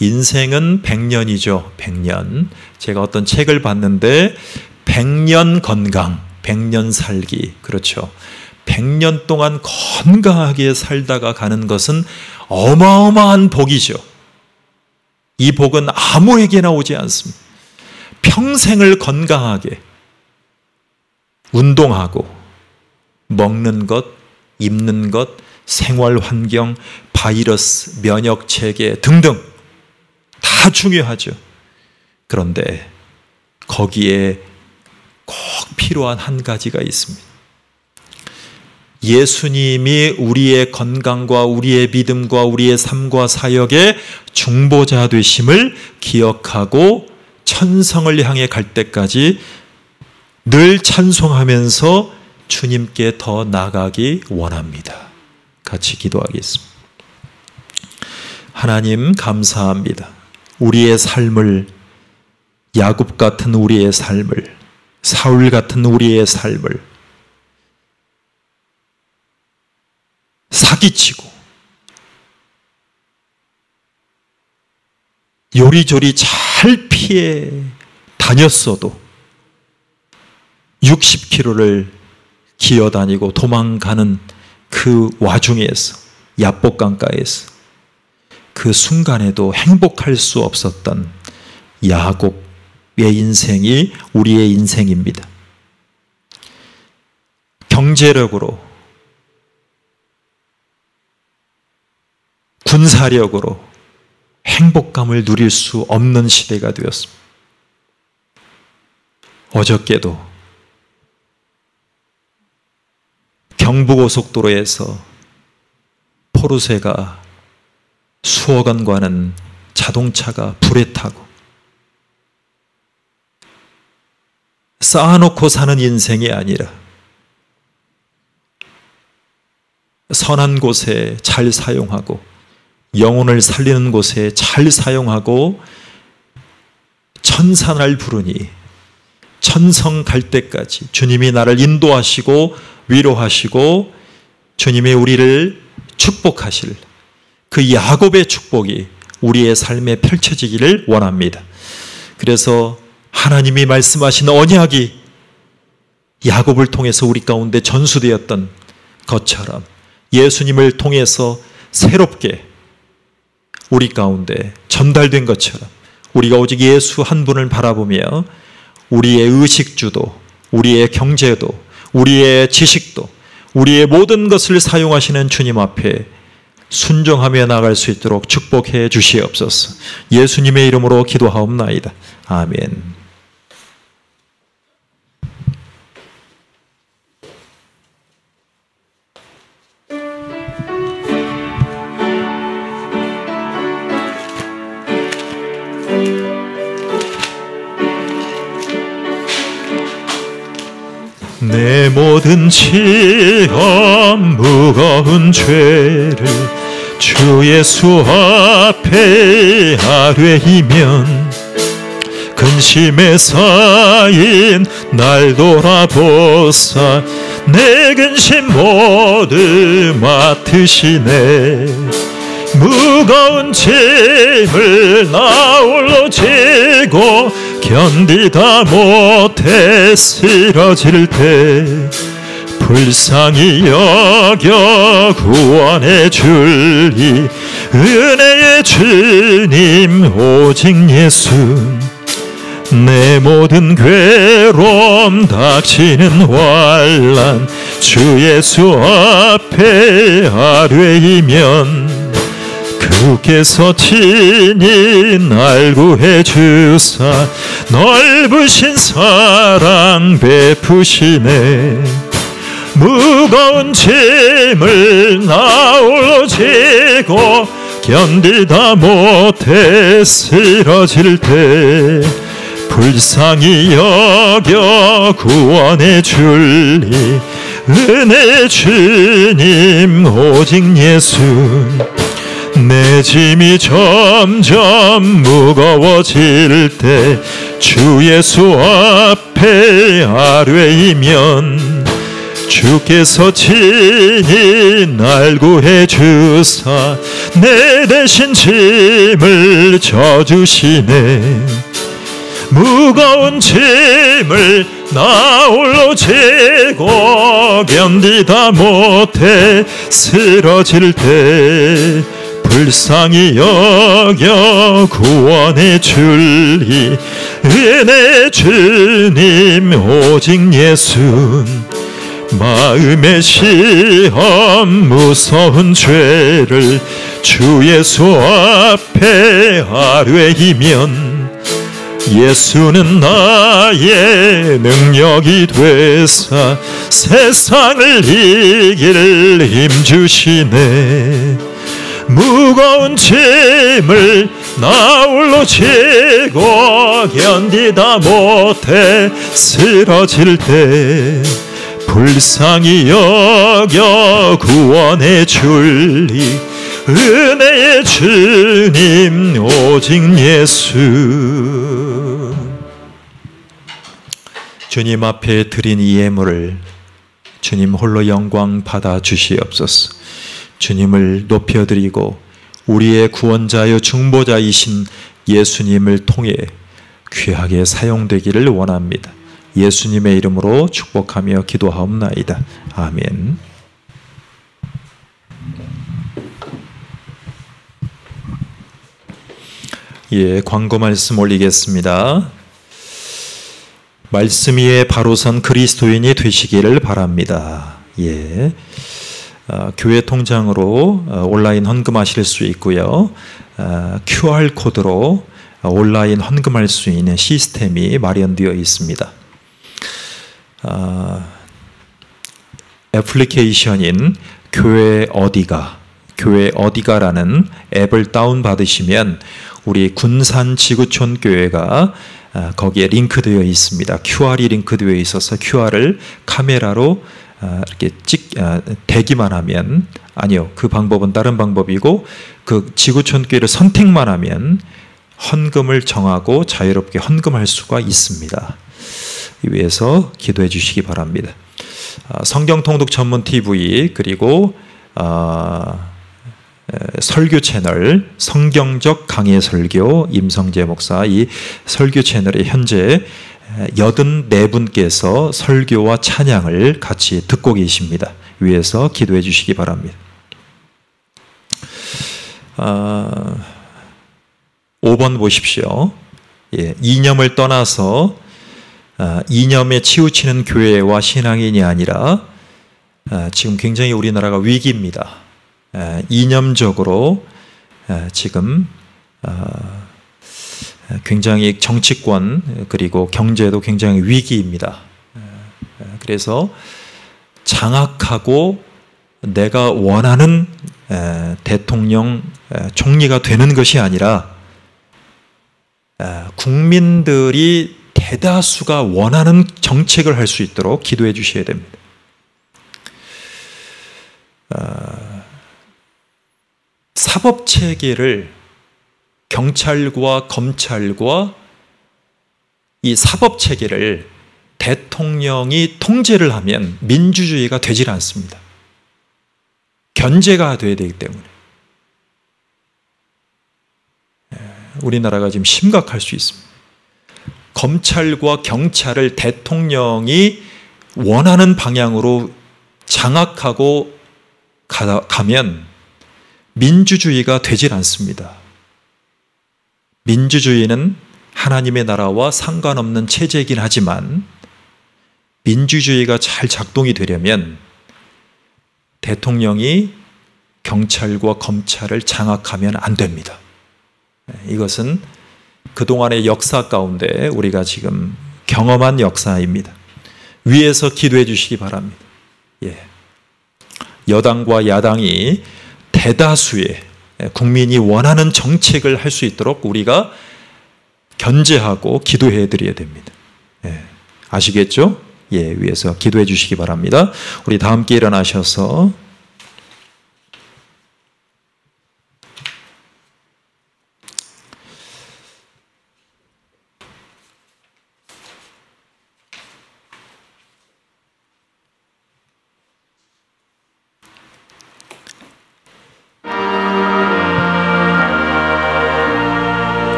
인생은 100년이죠. 100년. 제가 어떤 책을 봤는데 100년 건강, 100년 살기. 그렇죠. 100년 동안 건강하게 살다가 가는 것은 어마어마한 복이죠. 이 복은 아무에게나 오지 않습니다. 평생을 건강하게 운동하고 먹는 것, 입는 것, 생활 환경, 바이러스, 면역 체계 등등 다 중요하죠. 그런데 거기에 꼭 필요한 한 가지가 있습니다. 예수님이 우리의 건강과 우리의 믿음과 우리의 삶과 사역의 중보자 되심을 기억하고 천성을 향해 갈 때까지 늘 찬송하면서 주님께 더 나가기 원합니다. 같이 기도하겠습니다. 하나님 감사합니다. 우리의 삶을, 야곱 같은 우리의 삶을, 사울 같은 우리의 삶을 사기치고 요리조리 잘 피해 다녔어도 60km를 기어다니고 도망가는 그 와중에서, 야복강가에서 그 순간에도 행복할 수 없었던 야곱의 인생이 우리의 인생입니다. 경제력으로, 군사력으로 행복감을 누릴 수 없는 시대가 되었습니다. 어저께도 경부고속도로에서 포르쉐가 수억 원 가는 자동차가 불에 타고 쌓아놓고 사는 인생이 아니라 선한 곳에 잘 사용하고 영혼을 살리는 곳에 잘 사용하고 천사날 부르니 천성 갈 때까지 주님이 나를 인도하시고 위로하시고 주님이 우리를 축복하실 그 야곱의 축복이 우리의 삶에 펼쳐지기를 원합니다. 그래서 하나님이 말씀하신 언약이 야곱을 통해서 우리 가운데 전수되었던 것처럼 예수님을 통해서 새롭게 우리 가운데 전달된 것처럼 우리가 오직 예수 한 분을 바라보며 우리의 의식주도, 우리의 경제도, 우리의 지식도, 우리의 모든 것을 사용하시는 주님 앞에 순종하며 나갈 수 있도록 축복해 주시옵소서. 예수님의 이름으로 기도하옵나이다. 아멘. 내 모든 지엄 무거운 죄를 주 예수 앞에 아뢰이면 근심에 쌓인 날 돌아보사 내 근심 모두 맡으시네. 무거운 짐을 나 홀로 지고 견디다 못해 쓰러질 때 불쌍히 여겨 구원해 줄이 은혜의 주님 오직 예수. 내 모든 괴로움 닥치는 환난 주 예수 앞에 아뢰이면 주께서 친히 날 구해 주사 넓으신 사랑 베푸시네. 무거운 짐을 나 홀로 지고 견디다 못해 쓰러질 때 불쌍히 여겨 구원해 줄리 은혜의 주님 오직 예수. 내 짐이 점점 무거워질 때 주 예수 앞에 아뢰이면 주께서 친히 날 구해 주사 내 대신 짐을 져주시네. 무거운 짐을 나 홀로 지고 견디다 못해 쓰러질 때 불쌍히 여겨 구원해 줄리 은혜 주님 오직 예수. 마음의 시험 무서운 죄를 주 예수 앞에 아뢰이면 예수는 나의 능력이 되사 세상을 이길 힘 주시네. 무거운 짐을 나 홀로 지고 견디다 못해 쓰러질 때 불쌍히 여겨 구원해 줄리 은혜의 주님 오직 예수. 주님 앞에 드린 이 예물을 주님 홀로 영광 받아 주시옵소서. 주님을 높여드리고 우리의 구원자여 중보자이신 예수님을 통해 귀하게 사용되기를 원합니다. 예수님의 이름으로 축복하며 기도하옵나이다. 아멘. 예, 광고 말씀 올리겠습니다. 말씀 위에 바로 선 그리스도인이 되시기를 바랍니다. 예. 교회 통장으로 온라인 헌금하실 수 있고요. QR코드로 온라인 헌금할 수 있는 시스템이 마련되어 있습니다. 애플리케이션인 교회 어디가라는 앱을 다운받으시면 우리 군산 지구촌 교회가 거기에 링크되어 있습니다. QR이 링크되어 있어서 QR을 카메라로 이렇게 대기만 하면, 아니요, 그 방법은 다른 방법이고, 그 지구촌 교회를 선택만 하면 헌금을 정하고 자유롭게 헌금할 수가 있습니다. 이 위해서 기도해 주시기 바랍니다. 성경 통독 전문 TV 그리고 설교 채널 성경적 강해 설교 임성재 목사, 이 설교 채널에 현재 84분께서 설교와 찬양을 같이 듣고 계십니다. 위에서 기도해 주시기 바랍니다. 5번 보십시오. 예, 이념을 떠나서 이념에 치우치는 교회와 신앙인이 아니라 지금 굉장히 우리나라가 위기입니다. 이념적으로 지금 굉장히 정치권 그리고 경제도 굉장히 위기입니다. 그래서 장악하고 내가 원하는 대통령, 총리가 되는 것이 아니라 국민들이 대다수가 원하는 정책을 할 수 있도록 기도해 주셔야 됩니다. 사법체계를 경찰과 검찰과 이 사법체계를 대통령이 통제를 하면 민주주의가 되질 않습니다. 견제가 돼야 되기 때문에 우리나라가 지금 심각할 수 있습니다. 검찰과 경찰을 대통령이 원하는 방향으로 장악하고 가면 민주주의가 되질 않습니다. 민주주의는 하나님의 나라와 상관없는 체제이긴 하지만 민주주의가 잘 작동이 되려면 대통령이 경찰과 검찰을 장악하면 안 됩니다. 이것은 그동안의 역사 가운데 우리가 지금 경험한 역사입니다. 위에서 기도해 주시기 바랍니다. 예. 여당과 야당이 대다수의 국민이 원하는 정책을 할 수 있도록 우리가 견제하고 기도해 드려야 됩니다. 예. 아시겠죠? 위해서 기도해 주시기 바랍니다. 우리 다 함께 일어나셔서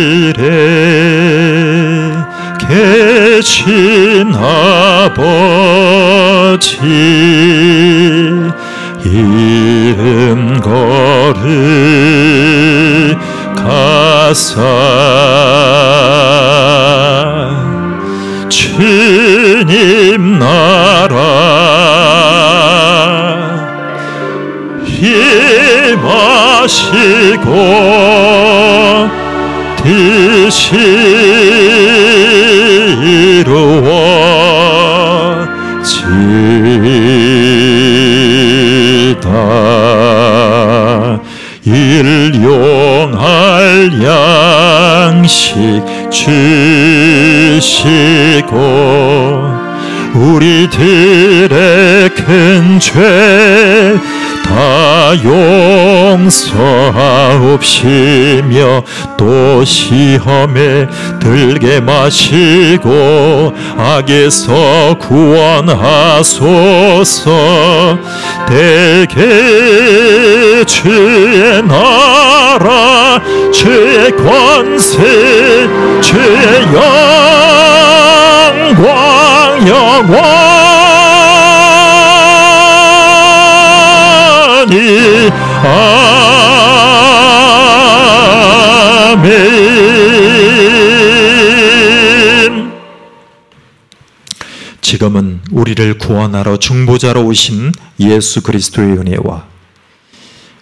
하늘에 계신 아버지 이름 거룩하사 주님 나라 임하시고 뜻이 이루어지이다. 일용할 양식 주시고 우리들의 큰 죄 다 용서하옵시며 또 시험에 들게 마시고 악에서 구원하소서. 대개 주의 나라 주의 권세 주의 영광 아멘. 지금은 우리를 구원하러 중보자로 오신 예수 그리스도의 은혜와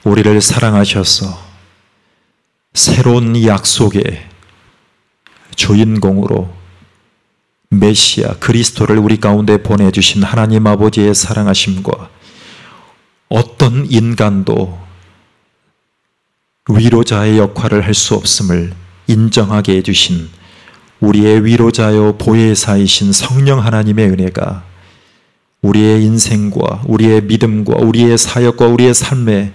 우리를 사랑하셔서 새로운 약속의 주인공으로 메시아 그리스도를 우리 가운데 보내주신 하나님 아버지의 사랑하심과 어떤 인간도 위로자의 역할을 할 수 없음을 인정하게 해주신 우리의 위로자요 보혜사이신 성령 하나님의 은혜가 우리의 인생과 우리의 믿음과 우리의 사역과 우리의 삶에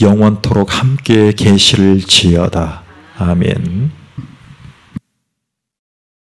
영원토록 함께 계시를 지어다. 아멘.